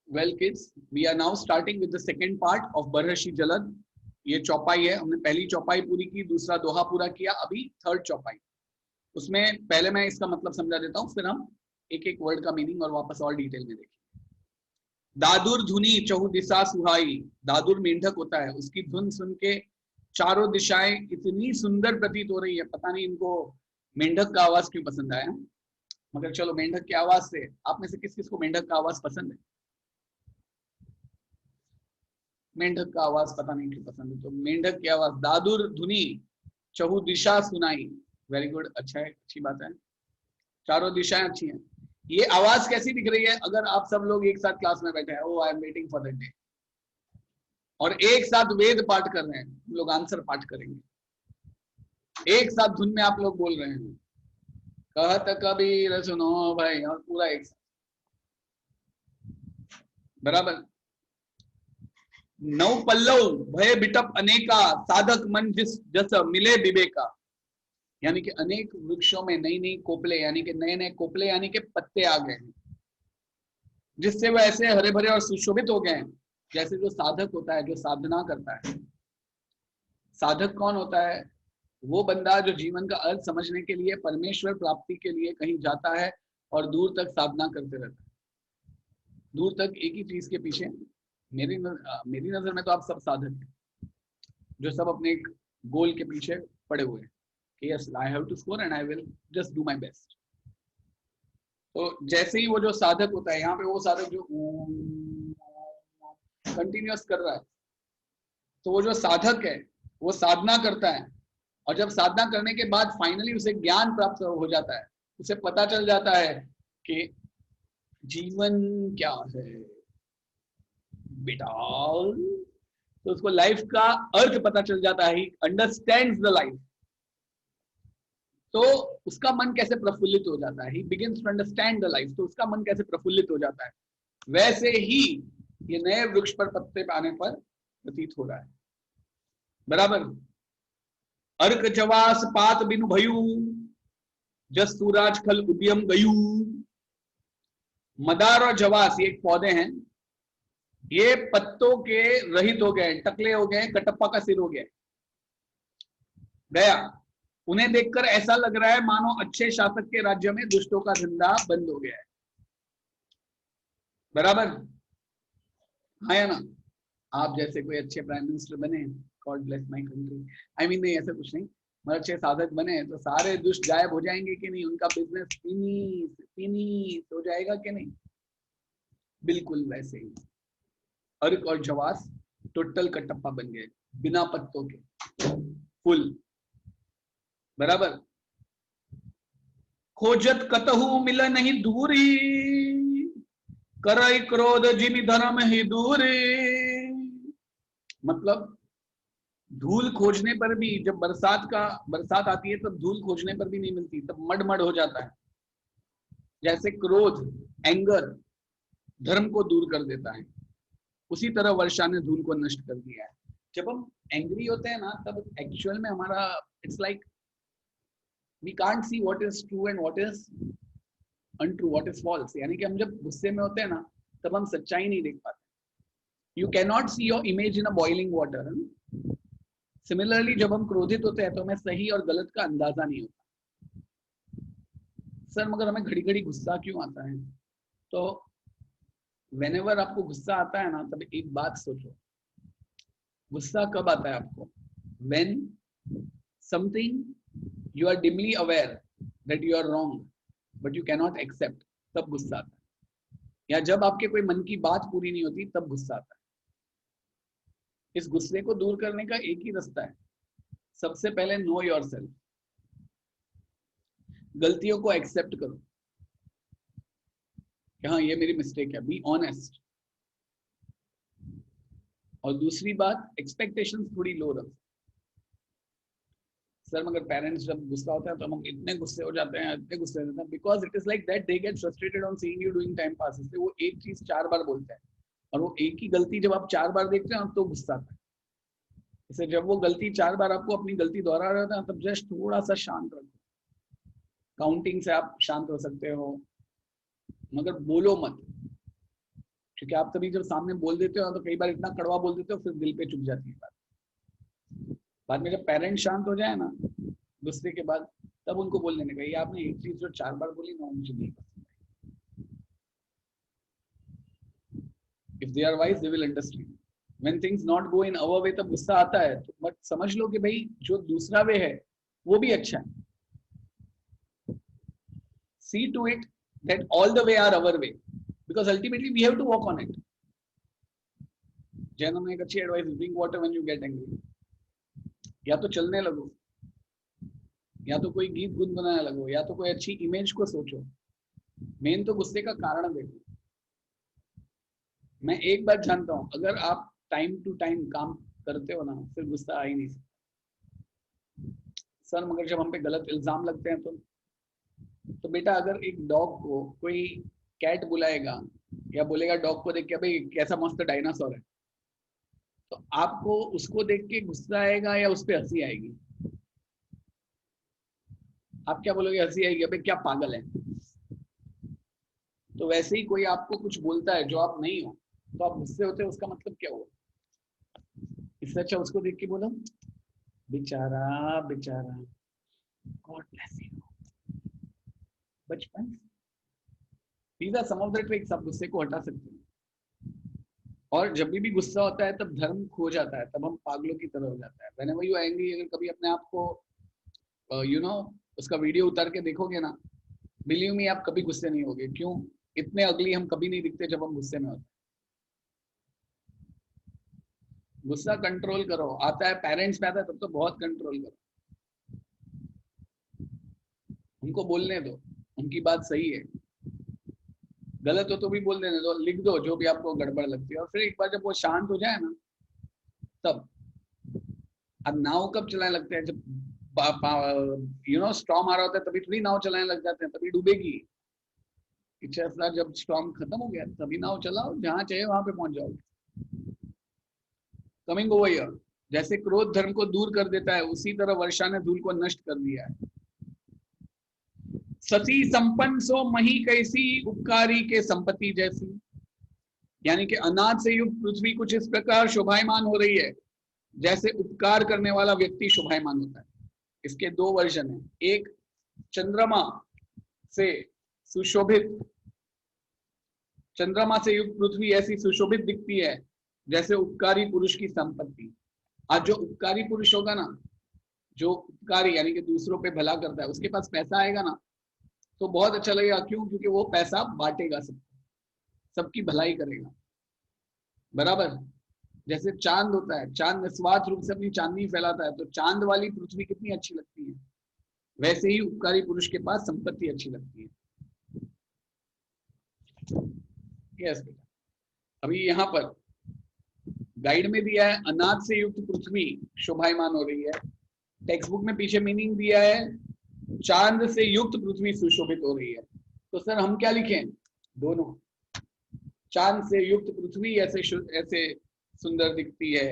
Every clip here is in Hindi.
Well kids, we are now starting with the second part of बरहशी जलद। ये चौपाई है, हमने पहली चौपाई पूरी की, दूसरा दोहा पूरा किया, अभी थर्ड चौपाई। उसमें पहले मैं इसका मतलब समझा देता हूँ, फिर हम एक एक वर्ड का मीनिंग और वापस और डिटेल में देखेंगे। दादुर धुनी चहु दिशा सुहाई, दादुर मेंढक होता है, उसकी धुन सुन के चारों दिशाएं इतनी सुंदर प्रतीत हो रही है। पता नहीं इनको मेंढक का आवाज क्यों पसंद आया, मगर चलो मेंढक की आवाज से, आप में से किस किस को मेंढक का आवाज पसंद है? मेंढक का आवाज पता नहीं क्यों पसंद है, तो मेंढक की आवाज, दादुर धुनी चहु दिशा सुनाई। वेरी गुड, अच्छा है, अच्छी बात है, चारों दिशाएं अच्छी हैं। ये आवाज कैसी दिख रही है? अगर आप सब लोग एक साथ क्लास में बैठे हैं, oh I am waiting for that day, और एक साथ वेद पाठ कर रहे हैं, हम लोग आंसर पाठ करेंगे, एक साथ धुन में आप लोग बोल रहे हैं, कहत कबीर सुनो भाई, और पूरा एक साथ, बराबर। नौ पल्लव भय बिटप अनेका, साधक मन जिस जस मिले विवेका। यानी कि अनेक वृक्षों में नई नई कोपले, यानी कि नए नए कोपले यानी कि पत्ते आ गए हैं, जिससे वह ऐसे हरे भरे और सुशोभित हो गए हैं, जैसे जो साधक होता है, जो साधना करता है। साधक कौन होता है? वो बंदा जो जीवन का अर्थ समझने के लिए, परमेश्वर प्राप्ति के लिए कहीं जाता है और दूर तक साधना करते रहता है, दूर तक एक ही चीज के पीछे। मेरी नजर में तो आप सब साधक हैं, जो सब अपने एक गोल के पीछे पड़े हुए हैं कि yes I have to score and I will just do my best. तो जैसे ही वो जो साधक होता है, यहाँ पे वो साधक जो कंटिन्यूअस कर रहा है, तो वो जो साधक है वो साधना करता है, और जब साधना करने के बाद फाइनली उसे ज्ञान प्राप्त हो जाता है, उसे पता चल जाता है कि जीवन क्या है बेटा, तो उसको लाइफ का अर्थ पता चल जाता है, अंडरस्टैंड्स द लाइफ। तो उसका मन कैसे प्रफुल्लित हो जाता है, he begins to understand the life, तो उसका मन कैसे प्रफुल्लित हो जाता है, वैसे ही ये नए वृक्ष पर पत्ते पाने पर प्रतीत हो रहा है, बराबर। अर्क जवास पात बिनु भयू, जस सूरज खल उद्यम गयू। मदार और जवास ये एक पौधे हैं, ये पत्तों के रहित हो गए, टकले हो गए, कटप्पा का सिर हो गया गया। उन्हें देखकर ऐसा लग रहा है मानो अच्छे शासक के राज्य में दुष्टों का धंधा बंद हो गया है, बराबर, हाँ या ना? आप जैसे कोई अच्छे प्राइम मिनिस्टर बने, God bless my country, I mean नहीं ऐसा कुछ नहीं, मगर अच्छे साधक बने तो सारे दुष्ट गायब हो जाएंगे कि नहीं? उनका बिजनेस फिनिश हो जाएगा कि नहीं? बिल्कुल वैसे ही अर्क और जवास टोटल कटप्पा बन गए, बिना पत्तों के, फुल, बराबर। खोजत कतहु मिल नहीं दूरी, करई क्रोध जिमि धर्म ही दूरी। मतलब धूल खोजने पर भी, जब बरसात आती है तब धूल खोजने पर भी नहीं मिलती, तब मड मड हो जाता है। जैसे क्रोध, एंगर धर्म को दूर कर देता है, उसी तरह वर्षा ने धूल को नष्ट कर दिया है। जब हम एंग्री होते हैं ना, तब एक्चुअल में हमारा it's like we can't see what is true and what is untrue, what is false. यानी कि हम जब गुस्से में होते हैं ना, तब हम सच्चाई नहीं देख पाते। You can not see your image in a boiling water. Similarly जब हम क्रोधित होते हैं तो हमें सही और गलत का अंदाजा नहीं होता। सर मगर हमें घड़ी घड़ी गुस्सा क्यों आता है? तो व्हेनेवर आपको गुस्सा आता है ना, तब एक बात सोचो, गुस्सा कब आता है आपको? When something you are dimly aware that you are wrong but you can not accept, तब गुस्सा आता है। या जब आपके कोई मन की बात पूरी नहीं होती, तब गुस्सा आता है। इस गुस्से को दूर करने का एक ही रास्ता है, सबसे पहले नो योरसेल्फ, गलतियों को एक्सेप्ट करो कि हाँ ये मेरी मिस्टेक है, बी ऑनेस्ट। और दूसरी बात, एक्सपेक्टेशंस थोड़ी लो रखो। सर मगर पेरेंट्स जब गुस्सा होता है तो हम इतने गुस्से हो जाते हैं, इतने गुस्से हो जाते हैं, because it is like that they get frustrated on seeing you doing time pass. इसलिए वो एक चीज 4 बार बोलते हैं, और वो एक ही गलती जब आप 4 बार देखते हैं तो गुस्सा आता है। इसलिए जब वो गलती 4 बार आपको अपनी गलती दोहरा रहा था, तब जस्ट थोड़ा सा शांत रखो। काउंटिंग से आप शांत हो सकते हो, मगर बोलो मत, क्योंकि आप तभी जब सामने बोल देते हो तो कई बार इतना कड़वा बोल देते हो, फिर दिल पे चुभ जाती है बात। बाद में जब पेरेंट्स शांत हो जाए ना गुस्से के बाद, तब उनको बोल देने का, ये आपने एक चीज जो 4 बार बोली ना, मुझे नहीं पसंद। If they are wise, they will understand. When things not go in our way, तब गुस्सा आता है, तो बट समझ लो कि भाई जो दूसरा वे है वो भी अच्छा है। See to it that all the way are our way, because ultimately we have to walk on it. जैनों में एक अच्छी advice, drink water when you get angry. या तो चलने लगो, या तो कोई गीत गुनगुनाने लगो, या तो कोई अच्छी इमेज को सोचो। मेन तो गुस्से का कारण देखो। मैं एक बात जानता हूं, अगर आप टाइम टू टाइम काम करते हो ना, फिर गुस्सा आ ही नहीं सकता। सर मगर जब हम पे गलत इल्जाम लगते हैं तो बेटा, अगर एक डॉग को कोई कैट बुलाएगा या बोलेगा डॉग को देख के भाई कैसा मस्त डायनासोर है, तो आपको उसको देख के गुस्सा आएगा या उस पर हंसी आएगी? आप क्या बोलोगे? हंसी आएगी, अबे क्या पागल है। तो वैसे ही कोई आपको कुछ बोलता है जो आप नहीं हो, तो आप गुस्से होते हो, उसका मतलब क्या हुआ? इससे अच्छा उसको देख के बोलो बेचारा बेचारा, गॉड ब्लेस यू। बचपन, these are some of the tricks, आप गुस्से को हटा सकते हैं। और जब भी गुस्सा होता है तब धर्म खो जाता है, तब हम पागलों की तरह हो जाता है। whenever you are angry, अगर कभी अपने आप को उसका वीडियो उतार के देखोगे ना, बिलीव मी, आप कभी गुस्से नहीं होगे। क्यों? इतने अगली हम कभी नहीं दिखते जब हम गुस्से में होते हैं। गुस्सा कंट्रोल करो। आता है पेरेंट्स पे आता है तब तो बहुत कंट्रोल करो, उनको बोलने दो, उनकी बात सही है, गलत हो तो भी बोल देने दो, लिख दो जो भी आपको गड़बड़ लगती है। और फिर एक बार जब वो शांत हो जाए ना, तब अब नाव कब चलाने लगते हैं? जब स्टॉर्म आ रहा होता है तभी थोड़ी नाव चलाने लग जाते हैं, तभी डूबेगी। जब स्टॉर्म खत्म हो गया तभी नाव चलाओ, जहां चाहिए वहां पे पहुंच जाओगे। कमिंग ओवर हियर, जैसे क्रोध धर्म को दूर कर देता है, उसी तरह वर्षा ने धूल को नष्ट कर दिया है। सती संपन्न सो मही कैसी, उपकारी के संपत्ति जैसी। यानी कि अनाज से युक्त पृथ्वी कुछ इस प्रकार शोभायमान हो रही है जैसे उपकार करने वाला व्यक्ति शोभायमान होता है। इसके 2 वर्जन है। एक, चंद्रमा से सुशोभित, चंद्रमा से युक्त पृथ्वी ऐसी सुशोभित दिखती है जैसे उपकारी पुरुष की संपत्ति। आज जो उपकारी पुरुष होगा ना, जो उपकारी यानी कि दूसरों पे भला करता है, उसके पास पैसा आएगा ना तो बहुत अच्छा लगेगा। क्यों? क्योंकि वो पैसा बांटेगा सबको, सबकी भलाई करेगा। बराबर जैसे चांद होता है, चांद निस्वार्थ रूप से अपनी चांदनी फैलाता है, तो चांद वाली पृथ्वी कितनी अच्छी लगती है। वैसे ही उपकारी पुरुष के पास संपत्ति अच्छी लगती है। यस बेटा, अभी यहाँ पर गाइड में दिया है अनाज से युक्त पृथ्वी शोभायमान हो रही है। टेक्स्ट बुक में पीछे मीनिंग दिया है चांद से युक्त पृथ्वी सुशोभित हो रही है। तो सर हम क्या लिखें? दोनों। चांद से युक्त पृथ्वी ऐसे सुंदर दिखती है,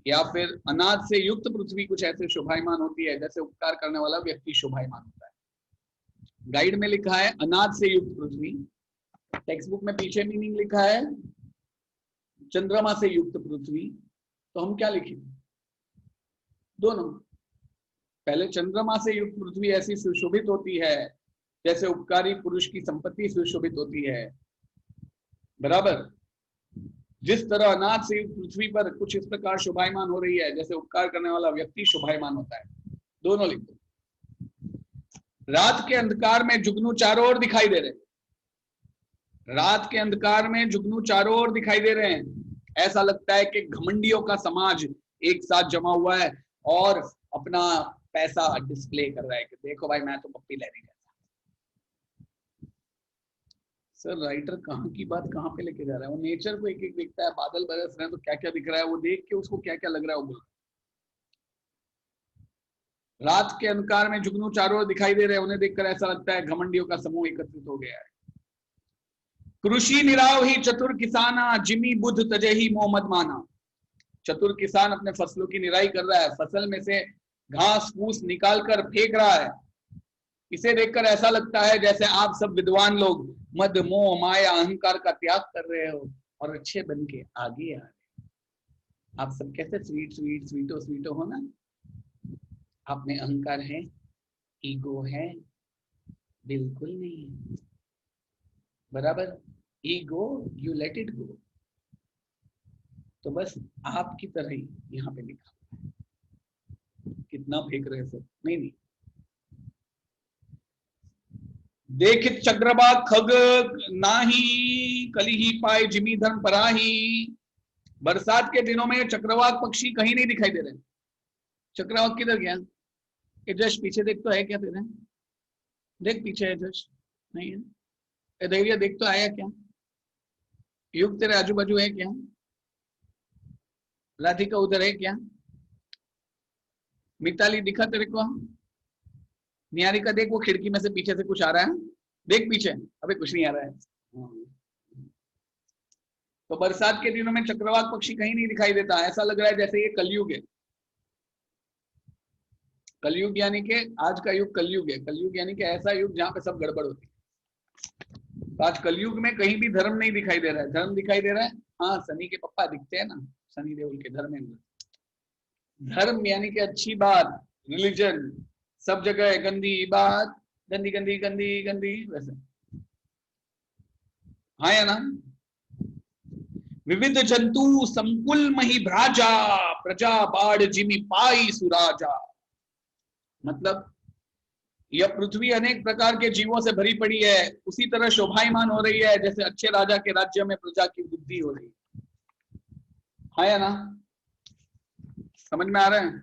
या फिर अनाज से युक्त पृथ्वी कुछ ऐसे शोभायमान होती है जैसे उपकार करने वाला व्यक्ति शोभायमान होता है। गाइड में लिखा है अनाज से युक्त पृथ्वी, टेक्स्ट बुक में पीछे मीनिंग लिखा है चंद्रमा से युक्त पृथ्वी। तो हम क्या लिखें? दोनों। पहले चंद्रमा से युक्त पृथ्वी ऐसी सुशोभित होती है जैसे उपकारी पुरुष की संपत्ति सुशोभित होती है। बराबर, जिस तरह अनाज से युक्त पृथ्वी पर कुछ इस प्रकार शोभायमान हो रही है जैसे उपकार करने वाला व्यक्ति शोभायमान होता है। दोनों लिख दो। रात के अंधकार में जुगनू चारों ओर दिखाई दे रहे हैं। रात के अंधकार में जुगनू चारों ओर दिखाई दे रहे हैं। ऐसा लगता है कि घमंडियों का समाज एक साथ जमा हुआ है और अपना पैसा डिस्प्ले कर रहा है कि देखो भाई मैं तो पप्पी ले रही है। सर राइटर कहाँ की बात कहाँ पे लेके जा रहा है? वो नेचर को एक एक देखता है, बादल बरस रहे हैं तो क्या क्या दिख रहा है, वो देख के उसको क्या क्या लग रहा है वो बोल। रात के अंधकार में जुगनू चारों ओर दिखाई दे रहे हैं, उन्हें देखकर ऐसा लगता है घमंडियों का समूह एकत्रित हो गया है। कृषि निराव ही चतुर किसाना, जिमी बुद्ध तजे ही मोहम्मद माना। चतुर किसान अपने फसलों की निराई कर रहा है, फसल में से घास फूस निकाल कर फेंक रहा है। इसे देखकर ऐसा लगता है जैसे आप सब विद्वान लोग मद मोह माया अहंकार का त्याग कर रहे हो। और अच्छे बन के आगे आ रहे। आप सब कैसे स्वीट स्वीट स्वीटो स्वीटो हो ना। आप में अहंकार है, ईगो है? बिल्कुल नहीं है। बराबर, ego you let it go. तो बस आपकी तरह ही यहाँ पे लिखा। कितना फेंक रहे सब, नहीं नहीं। देखित चक्रवाक खग नाही, कली ही पाए जिमी धर्म पराही। बरसात के दिनों में चक्रवाक पक्षी कहीं नहीं दिखाई दे रहे। चक्रवाक किधर गया? जश पीछे देख तो है क्या तेरे? देख पीछे है जश, नहीं है? धैर्य देख तो आया क्या? युग तेरे आजू बाजू है क्या? राधिका उधर है क्या? मिताली दिखा तेरे को? निहारिका देख, वो खिड़की में से पीछे से कुछ आ रहा है, देख पीछे, अबे कुछ नहीं आ रहा है। तो बरसात के दिनों में चक्रवाक पक्षी कहीं नहीं दिखाई देता। ऐसा लग रहा है जैसे ये कलयुग है। कलयुग यानी कि आज का युग कलयुग है। कलयुग यानी कि ऐसा युग जहां पे सब गड़बड़ होती है। तो आज कलयुग में कहीं भी धर्म नहीं दिखाई दे रहा है। धर्म दिखाई दे रहा है, हाँ सनी के पप्पा दिखते हैं ना, सनी देओल के धर्मेंद्र। धर्म यानी कि अच्छी बात, रिलीजन। सब जगह है गंदी बात, गंदी गंदी गंदी गंदी, वैसे। हाँ या ना? विविध जंतु संकुल मही भ्राजा, प्रजा बाढ़ जिमी पाई सुराजा। मतलब यह पृथ्वी अनेक प्रकार के जीवों से भरी पड़ी है, उसी तरह शोभायमान हो रही है जैसे अच्छे राजा के राज्य में प्रजा की वृद्धि हो रही है। हाँ या ना? समझ में आ रहा है?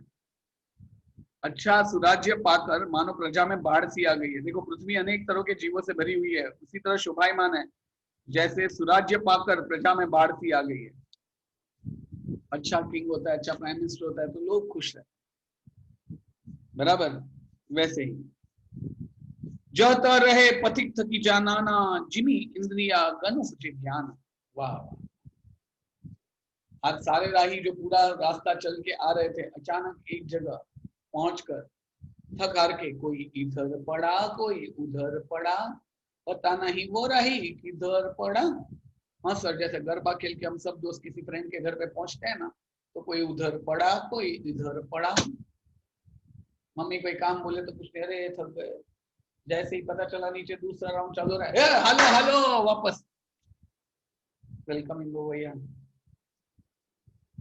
अच्छा सुराज्य पाकर मानो प्रजा में बाढ़ सी आ गई है। देखो पृथ्वी अनेक तरह के जीवों से भरी हुई है, उसी तरह शोभायमान है जैसे सुराज्य पाकर प्रजा में बाढ़ सी आ गई है। अच्छा किंग होता है, अच्छा प्राइम मिनिस्टर होता है तो लोग खुश है। बराबर, वैसे ही जह त रहे पथिक थकी जानाना, जिमी इंद्रिया गन उपजे ध्यान। वाह वाह। आज सारे राही जो पूरा रास्ता चल के आ रहे थे, अचानक एक जगह पहुंचकर थक हार के कोई इधर पड़ा कोई उधर पड़ा, पता नहीं वो राही किधर पड़ा। हाँ सर, जैसे गरबा खेल के हम सब दोस्त किसी फ्रेंड के घर पे पहुंचते हैं ना, तो कोई उधर पड़ा कोई इधर पड़ा। मम्मी कोई काम बोले तो कुछ कह रहे थक गए। जैसे ही पता चला नीचे दूसरा राउंड चालू रहा है, हेलो हेलो वापस, वेलकम इन भैया।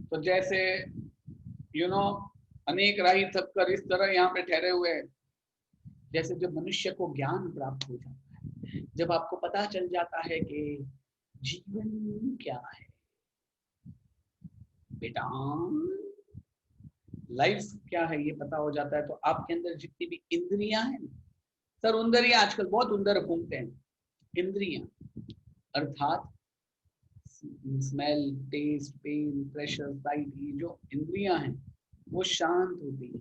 तो जैसे यू नो अनेक राही थक कर इस तरह यहाँ पे ठहरे हुए हैं। जैसे जब मनुष्य को ज्ञान प्राप्त हो जाता है, जब आपको पता चल जाता है कि जीवन क्या है बेटा, लाइफ क्या है, ये पता हो जाता है, तो आपके अंदर जितनी भी इंद्रियां हैं, सर उंदरिया आजकल बहुत उंदर घूमते हैं, इंद्रियां अर्थात smell, taste, pain, pressure, sight, ये जो इंद्रियां हैं वो शांत होती है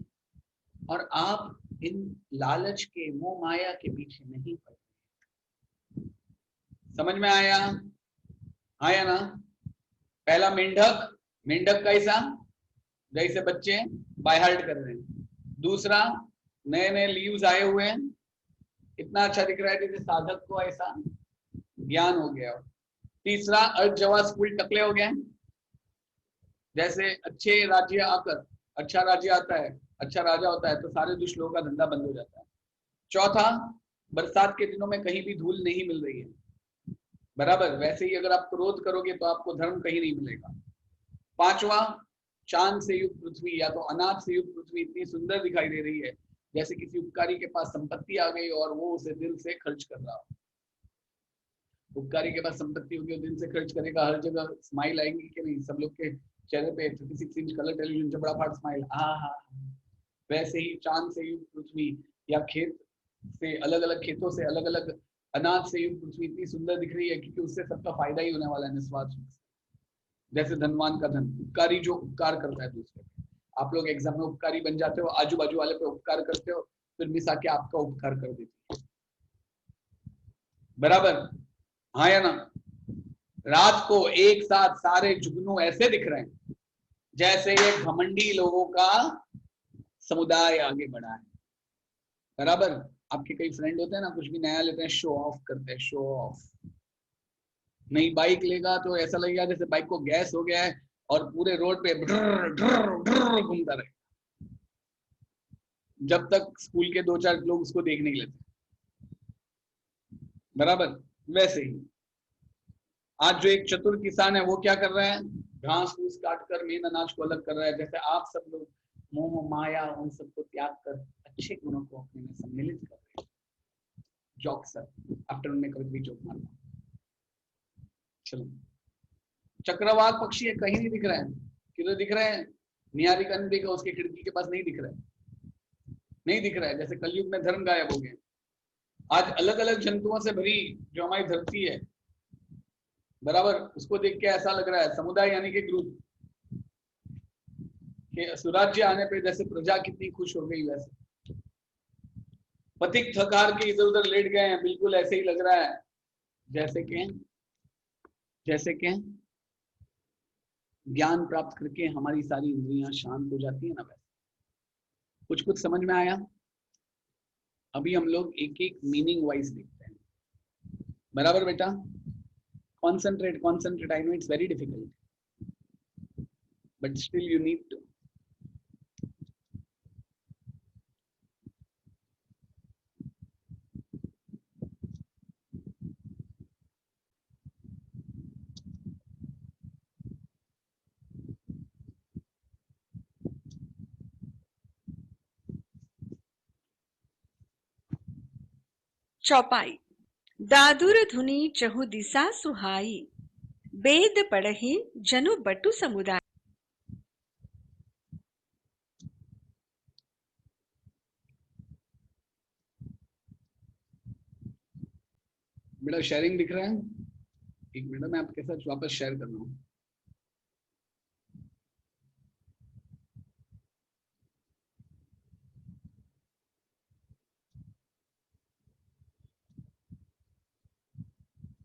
और आप इन लालच के मोह माया के पीछे नहीं पड़ते। समझ में आया? आया ना? पहला मेंढक, मेंढक कैसा, जैसे बच्चे बाय हार्ट कर रहे हैं। दूसरा, नए नए लीव्स आए हुए हैं, इतना अच्छा दिख रहा है जैसे साधक को ऐसा ज्ञान हो गया। तीसरा, अर्थ जवा स्कूल टकले हो गए, जैसे अच्छे राज्य आकर, अच्छा राज्य आता है, अच्छा राजा होता है तो सारे दुष्ट लोगों का धंधा बंद हो जाता है। चौथा, बरसात के दिनों में कहीं भी धूल नहीं मिल रही है। बराबर, वैसे ही अगर आप क्रोध करोगे तो आपको धर्म कहीं नहीं मिलेगा। पांचवा, चांद से युक्त पृथ्वी या तो अनाज से युक्त पृथ्वी इतनी सुंदर दिखाई दे रही है जैसे किसी उपकारी के पास संपत्ति आ गई और वो उसे दिल से खर्च कर रहा हो। उपकारी के पास संपत्ति होगी, दिल से खर्च करेगा, हर जगह स्माइल आएंगी कि नहीं, सब लोग के चेहरे पे 36 इंच कलर टेलीविजन जबड़ा फाट स्माइल, हाँ। वैसे ही चांद से युक्त पृथ्वी या खेत से अलग अलग खेतों से अलग अलग अनाज से युक्त पृथ्वी इतनी सुंदर दिख रही है क्योंकि उससे सबका फायदा ही होने वाला है निस्वार्थ। जैसे धनवान का धन, उपकारी जो उपकार करता है दूसरे, आप लोग एग्जाम में उपकारी बन जाते हो, आजू बाजू वाले पे उपकार करते हो, फिर मिस आके आपका उपकार कर देती है। बराबर, हाँ या ना? रात को एक साथ सारे जुगनू ऐसे दिख रहे हैं जैसे ये घमंडी लोगों का समुदाय आगे बढ़ा है। बराबर, आपके कई फ्रेंड होते हैं ना, कुछ भी नया लेते हैं, शो ऑफ करते हैं, शो ऑफ। नई बाइक लेगा तो ऐसा लगेगा जैसे बाइक को गैस हो गया है और पूरे रोड पे ढर ढर ढर घूमता रहे, जब तक स्कूल के 2-4 लोग उसको देख नहीं लेते। बराबर वैसे ही आज जो एक चतुर किसान है वो क्या कर रहा है, घास फूस काट कर मेन अनाज को अलग कर रहा है। जैसे आप सब लोग मोह माया उन सबको त्याग कर अच्छे गुणों को अपने में सम्मिलित कर रहे हैं। जॉक सर आफ्टरनून में कभी भी जोक मारना। चलो, चक्रवात पक्षी है, कहीं नहीं दिख रहा है, किधर दिख रहा है, निहारिका का नहीं देखा, उसके खिड़की के पास नहीं दिख रहा है, नहीं दिख रहा है। जैसे कलयुग में धर्म गायब हो गए। आज अलग अलग जंतुओं से भरी जो हमारी धरती है, बराबर, उसको देख के ऐसा लग रहा है समुदाय यानी कि ग्रुप के सुराज्य आने पे जैसे प्रजा कितनी खुश हो गई, वैसे पथिक थकार के इधर उधर लेट गए हैं, बिल्कुल ऐसे ही लग रहा है जैसे कि ज्ञान प्राप्त करके हमारी सारी इंद्रियां शांत हो जाती है ना, वैसे कुछ कुछ समझ में आया। अभी हम लोग एक एक मीनिंग वाइज देखते हैं। बराबर बेटा, concentrate, I know it's very difficult but still you need to. चौपाई। दादुर धुनी चहु दिशा सुहाई, वेद पढ़हि जनु बटु समुदाय। बेटा शेयरिंग दिख रहा है, एक मिनट में आपके साथ वापस शेयर कर रहा हूँ।